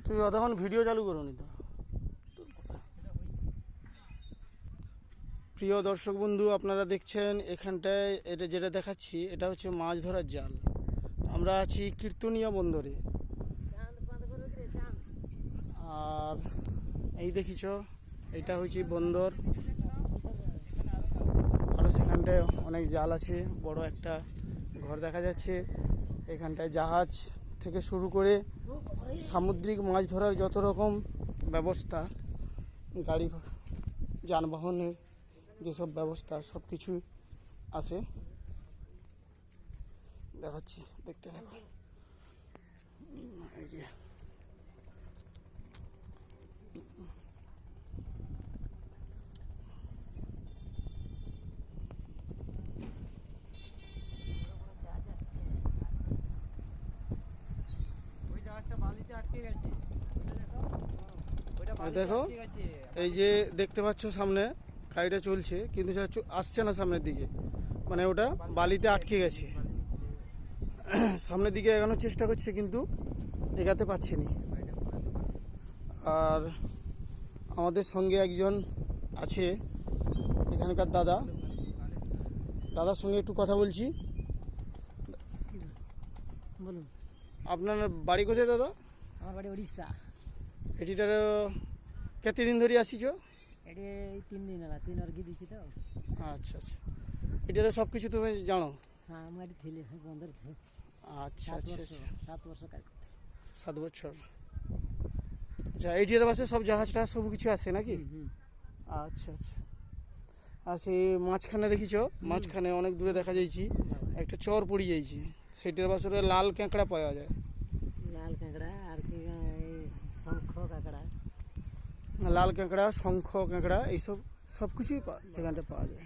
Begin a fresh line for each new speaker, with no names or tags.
তুই অতক্ষণ ভিডিও চালু করোনি তো। প্রিয় দর্শক বন্ধু, আপনারা দেখছেন এখানটায় এটা যেটা দেখাচ্ছি এটা হচ্ছে মাছ ধরার জাল। আমরা আছি কীর্তনিয়া বন্দরে। আর এই দেখিছ এটা হচ্ছে বন্দর। আর সেখানটায় অনেক জাল আছে, বড় একটা ঘর দেখা যাচ্ছে। এখানটায় জাহাজ থেকে শুরু করে সামুদ্রিক মাছ ধরার যত রকম ব্যবস্থা, গাড়ি যানবাহনের যেসব ব্যবস্থা সব কিছু আছে। দেখাচ্ছি, দেখতে থাকো। এই যে দেখো, এই যে দেখতে পাচ্ছ সামনে গাড়িটা চলছে কিন্তু সেটা আসছে না সামনের দিকে, মানে ওটা বালিতে আটকে গেছে। সামনের দিকে এগানোর চেষ্টা করছে কিন্তু এগাতে পারছে না। আর আমাদের সঙ্গে একজন আছে এখানকার দাদার সঙ্গে একটু কথা বলছি।
বলুন,
আপনার বাড়ি কোথায় দাদা?
আমার বাড়ি উড়িষ্যা।
এটিটার কতদিন ধরে আসিছ?
এটি 3 দিন হল, 3 অর্ঘি দিছি তো।
আচ্ছা আচ্ছা, এটার সব কিছু তুমি জানো?
হ্যাঁ, আমার এটি থেলে বন্ধর থেকে।
আচ্ছা আচ্ছা আচ্ছা,
7 বছর কাজ।
7 বছর। আচ্ছা, এইটির পাশে সব জাহাজটা সব কিছু আছে নাকি? আচ্ছা আচ্ছা। আর সেই মাঝখানে দেখিছ, মাঝখানে অনেক দূরে দেখা যাইছি একটা চর পড়ে যাইছি, সেটার পাশে লাল কাঁকড়া পাওয়া যায়।
লাল কাঁকড়া আর কি শঙ্খ কাঁকড়া,
লাল কাঁকড়া, শঙ্খ কাঁকড়া, এইসব সব কিছুই সেখানটা পাওয়া যায়।